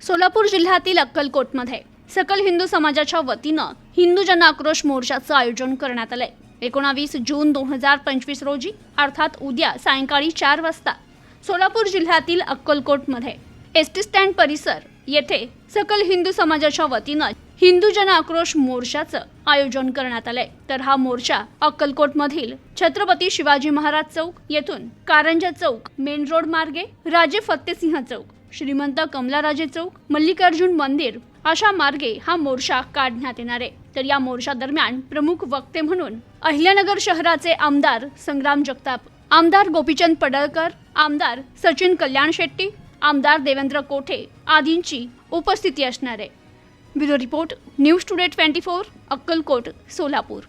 सोलापूर जिल्ह्यातील अक्कलकोटमध्ये सकल हिंदू समाजाच्या वतीनं हिंदू जन आक्रोश मोर्चाचं आयोजन करण्यात आलंय। 19 जून 2025 रोजी अर्थात उद्या सायंकाळी 4 वाजता सोलापूर जिल्ह्यातील अक्कलकोटमध्ये एसटी स्टँड परिसर येथे सकल हिंदू समाजाच्या वतीनं हिंदू जन आक्रोश मोर्चाचं आयोजन करण्यात आलंय। तर हा मोर्चा अक्कलकोटमधील छत्रपती शिवाजी महाराज चौक येथून कारंजा चौक मेन रोड मार्गे राजे फत्तेसिंह चौक श्रीमंत कमलाराजे चौक मल्लिकार्जुन मंदिर अशा मार्गे हा मोर्चा काढण्यात येणार आहे। तर या मोर्चा दरम्यान प्रमुख वक्ते म्हणून अहिल्यानगर शहराचे आमदार संग्राम जगताप, आमदार गोपीचंद पडळकर, आमदार सचिन कल्याण शेट्टी, आमदार देवेंद्र कोठे आदींची उपस्थिती असणार आहे। Bureau report news today 24 Akkalkot Solapur.